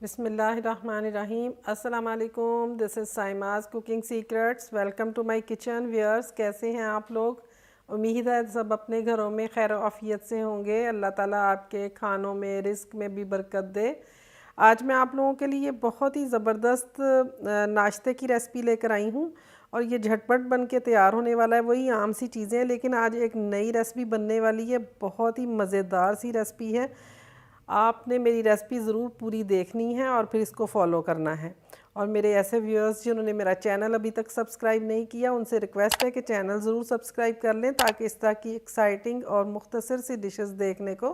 बिस्मिल्लाहिर्रहमानिर्रहीम। अस्सलाम वालेकुम। This is Saima's cooking secrets. Welcome to my kitchen. Viewers, कैसे हैं आप लोग? उम्मीद है सब अपने घरों में खैर आफियत से होंगे। अल्लाह ताला आपके खानों में, रिस्क में भी बरकत दे। आज मैं आप लोगों के लिए बहुत ही ज़बरदस्त नाश्ते की रेसिपी लेकर आई हूँ और ये झटपट बन के तैयार होने वाला है। वही आम सी चीज़ें, लेकिन आज एक नई रेसिपी बनने वाली है। बहुत ही मज़ेदार सी रेसिपी है। आपने मेरी रेसिपी ज़रूर पूरी देखनी है और फिर इसको फॉलो करना है। और मेरे ऐसे व्यूअर्स जिन्होंने मेरा चैनल अभी तक सब्सक्राइब नहीं किया, उनसे रिक्वेस्ट है कि चैनल ज़रूर सब्सक्राइब कर लें, ताकि इस तरह की एक्साइटिंग और मुख्तसर सी डिशेस देखने को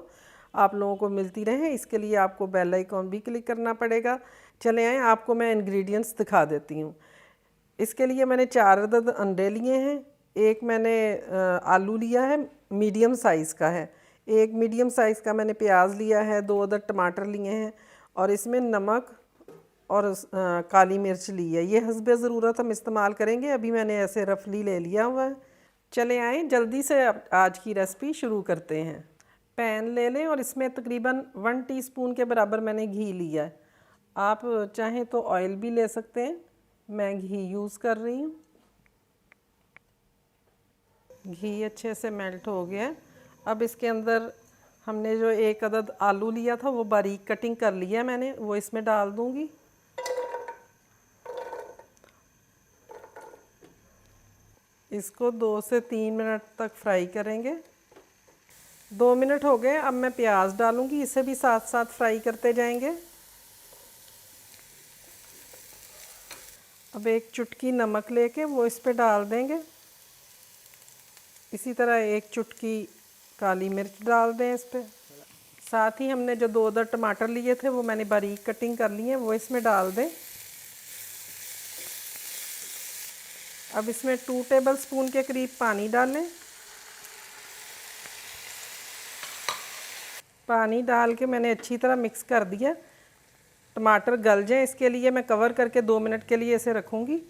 आप लोगों को मिलती रहें। इसके लिए आपको बेल आइकॉन भी क्लिक करना पड़ेगा। चले आएँ, आपको मैं इंग्रेडिएंट्स दिखा देती हूँ। इसके लिए मैंने 4 अदद अंडे लिए हैं। एक मैंने आलू लिया है, मीडियम साइज़ का है। एक मीडियम साइज़ का मैंने प्याज लिया है। 2 अदद टमाटर लिए हैं और इसमें नमक और काली मिर्च ली है। ये हस्बे ज़रूरत हम इस्तेमाल करेंगे। अभी मैंने ऐसे रफली ले लिया हुआ है। चले आएँ, जल्दी से आज की रेसिपी शुरू करते हैं। पैन ले लें और इसमें तकरीबन 1 टीस्पून के बराबर मैंने घी लिया है। आप चाहें तो ऑयल भी ले सकते हैं, मैं घी यूज़ कर रही हूँ। घी अच्छे से मेल्ट हो गया। अब इसके अंदर हमने जो 1 अदद आलू लिया था वो बारीक कटिंग कर लिया है मैंने, वो इसमें डाल दूँगी। इसको 2 से 3 मिनट तक फ्राई करेंगे। 2 मिनट हो गए। अब मैं प्याज डालूँगी, इसे भी साथ साथ फ्राई करते जाएंगे। अब एक चुटकी नमक लेके वो इस पे डाल देंगे। इसी तरह एक चुटकी काली मिर्च डाल दें इस पे। साथ ही हमने जो 2 अदद टमाटर लिए थे वो मैंने बारीक कटिंग कर लिए हैं, वो इसमें डाल दें। अब इसमें 2 टेबलस्पून के करीब पानी डालें। पानी डाल के मैंने अच्छी तरह मिक्स कर दिया। टमाटर गल जाए इसके लिए मैं कवर करके 2 मिनट के लिए इसे रखूँगी।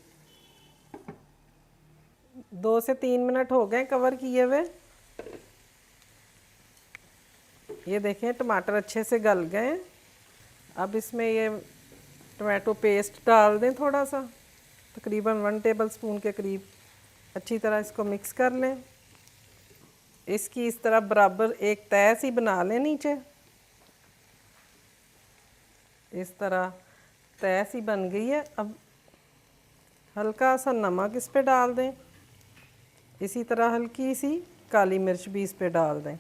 2 से 3 मिनट हो गए कवर किए हुए। ये देखें, टमाटर अच्छे से गल गए। अब इसमें ये टमाटो पेस्ट डाल दें थोड़ा सा, तकरीबन 1 टेबलस्पून के करीब। अच्छी तरह इसको मिक्स कर लें। इसकी इस तरह बराबर एक तह सी बना लें नीचे। इस तरह तह सी बन गई है। अब हल्का सा नमक इस पे डाल दें। इसी तरह हल्की सी काली मिर्च भी इस पे डाल दें।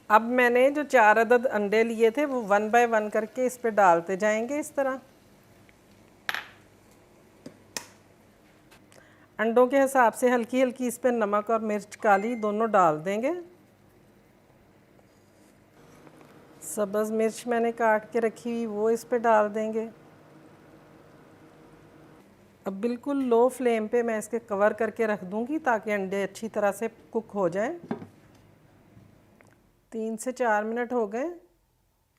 अब मैंने जो 4 अदद अंडे लिए थे वो 1 बाय 1 करके इस पे डालते जाएंगे। इस तरह अंडों के हिसाब से हल्की हल्की इस पे नमक और मिर्च काली दोनों डाल देंगे। सब्ज़ मिर्च मैंने काट के रखी हुई वो इस पे डाल देंगे। अब बिल्कुल लो फ्लेम पे मैं इसके कवर करके रख दूंगी ताकि अंडे अच्छी तरह से कुक हो जाएं। 3 से 4 मिनट हो गए।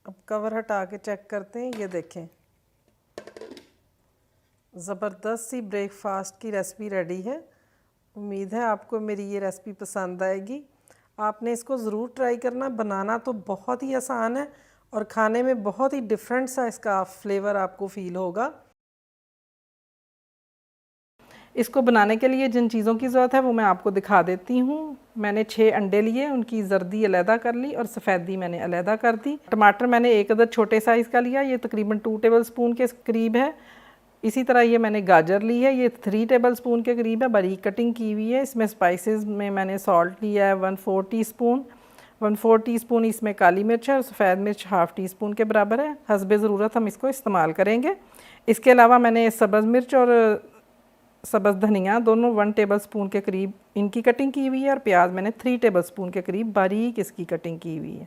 अब कवर हटा के चेक करते हैं। ये देखें, ज़बरदस्त सी ब्रेकफास्ट की रेसिपी रेडी है। उम्मीद है आपको मेरी ये रेसिपी पसंद आएगी। आपने इसको ज़रूर ट्राई करना। बनाना तो बहुत ही आसान है और खाने में बहुत ही डिफरेंट सा इसका फ्लेवर आपको फ़ील होगा। इसको बनाने के लिए जिन चीज़ों की ज़रूरत है वो मैं आपको दिखा देती हूँ। मैंने 6 अंडे लिए, उनकी जर्दी अलहदा कर ली और सफ़ेदी मैंने अलहदा कर दी। टमाटर मैंने 1 अदद छोटे साइज़ का लिया, ये तकरीबन 2 टेबलस्पून के करीब है। इसी तरह ये मैंने गाजर ली है, ये 3 टेबलस्पून के करीब है, बारीक कटिंग की हुई है। इसमें स्पाइसेस में मैंने सॉल्ट लिया है 1/4 टीस्पून। 1/4 टीस्पून इसमें काली मिर्च है और सफ़ेद मिर्च ½ टीस्पून के बराबर है। हस्बे ज़रूरत हम इसको इस्तेमाल करेंगे। इसके अलावा मैंने सब्ज़ मिर्च और सब्ज़ धनिया दोनों 1 टेबलस्पून के करीब इनकी कटिंग की हुई है और प्याज मैंने 3 टेबलस्पून के करीब बारीक इसकी कटिंग की हुई है।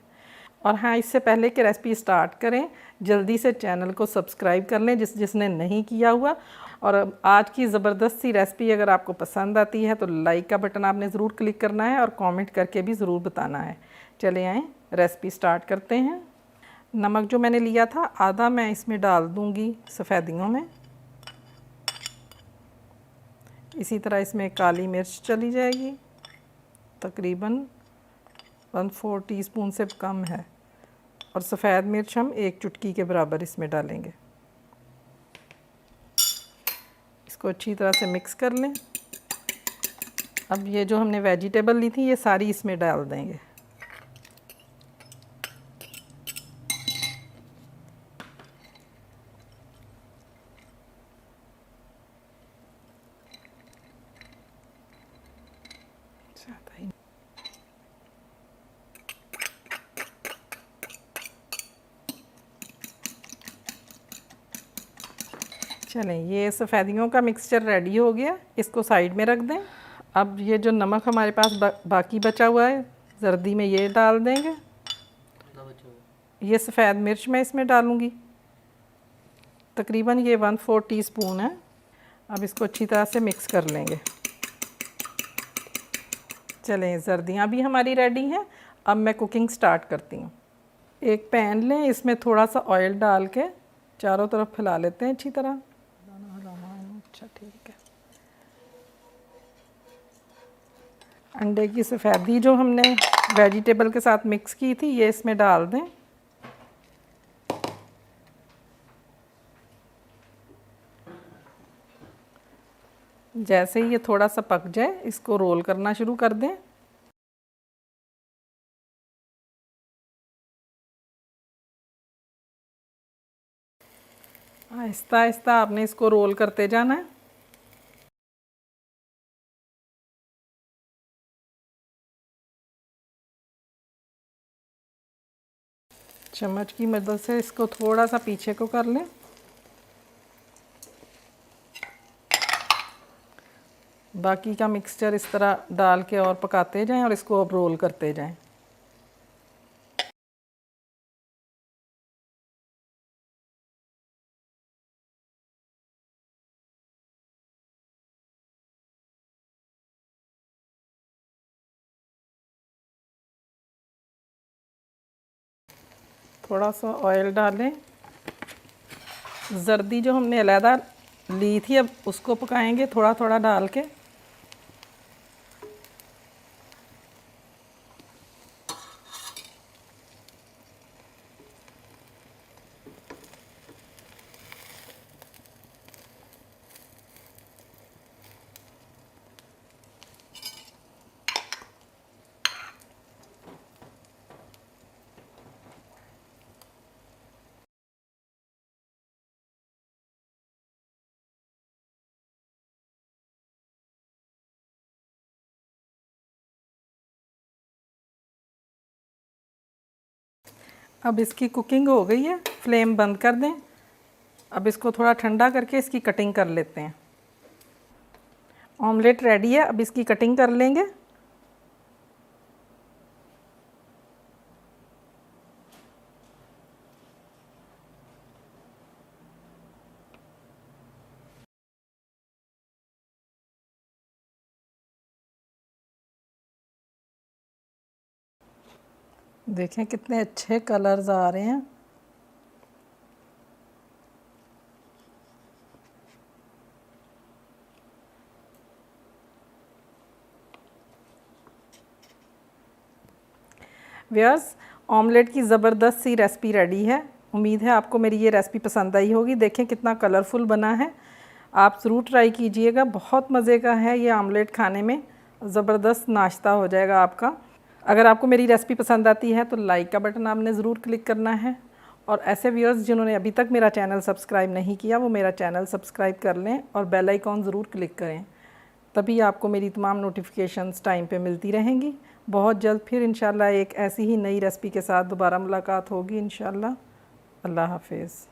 और हाँ, इससे पहले कि रेसिपी स्टार्ट करें, जल्दी से चैनल को सब्सक्राइब कर लें जिसने नहीं किया हुआ। और आज की ज़बरदस्त सी रेसिपी अगर आपको पसंद आती है तो लाइक का बटन आपने ज़रूर क्लिक करना है और कमेंट करके भी ज़रूर बताना है। चले आएँ, रेसिपी स्टार्ट करते हैं। नमक जो मैंने लिया था आधा मैं इसमें डाल दूँगी सफ़ेदियों में। इसी तरह इसमें काली मिर्च चली जाएगी, तकरीबन 1/4 टीस्पून से कम है। और सफ़ेद मिर्च हम 1 चुटकी के बराबर इसमें डालेंगे। इसको अच्छी तरह से मिक्स कर लें। अब ये जो हमने वेजिटेबल ली थी ये सारी इसमें डाल देंगे। चलें, ये सफ़ेदियों का मिक्सचर रेडी हो गया, इसको साइड में रख दें। अब ये जो नमक हमारे पास बाकी बचा हुआ है जर्दी में ये डाल देंगे। ये सफ़ेद मिर्च मैं इसमें डालूँगी, तकरीबन ये 1/4 टीस्पून है। अब इसको अच्छी तरह से मिक्स कर लेंगे। चलें, जर्दियाँ भी हमारी रेडी हैं। अब मैं कुकिंग स्टार्ट करती हूँ। एक पैन लें, इसमें थोड़ा सा ऑयल डाल के चारों तरफ फैला लेते हैं अच्छी तरह। अच्छा, ठीक है। अंडे की सफ़ेदी जो हमने वेजिटेबल के साथ मिक्स की थी ये इसमें डाल दें। जैसे ही ये थोड़ा सा पक जाए इसको रोल करना शुरू कर दें। आहिस्ता आहिस्ता आपने इसको रोल करते जाना है। चम्मच की मदद से इसको थोड़ा सा पीछे को कर लें। बाकी का मिक्सचर इस तरह डाल के और पकाते जाएं और इसको अब रोल करते जाएं। थोड़ा सा ऑयल डालें। जर्दी जो हमने अलहदा ली थी अब उसको पकाएंगे थोड़ा थोड़ा डाल के। अब इसकी कुकिंग हो गई है, फ्लेम बंद कर दें। अब इसको थोड़ा ठंडा करके इसकी कटिंग कर लेते हैं। ऑमलेट रेडी है, अब इसकी कटिंग कर लेंगे। देखें कितने अच्छे कलर्स आ रहे हैं। व्यूअर्स, ऑमलेट की ज़बरदस्त सी रेसिपी रेडी है। उम्मीद है आपको मेरी ये रेसिपी पसंद आई होगी। देखें कितना कलरफुल बना है, आप ज़रूर ट्राई कीजिएगा। बहुत मज़े का है ये ऑमलेट, खाने में ज़बरदस्त नाश्ता हो जाएगा आपका। अगर आपको मेरी रेसिपी पसंद आती है तो लाइक का बटन आपने ज़रूर क्लिक करना है। और ऐसे व्यूअर्स जिन्होंने अभी तक मेरा चैनल सब्सक्राइब नहीं किया वो मेरा चैनल सब्सक्राइब कर लें और बेल आइकॉन ज़रूर क्लिक करें, तभी आपको मेरी तमाम नोटिफिकेशंस टाइम पे मिलती रहेंगी। बहुत जल्द फिर इंशाल्लाह एक ऐसी ही नई रेसिपी के साथ दोबारा मुलाकात होगी इंशाल्लाह। अल्लाह हाफिज़।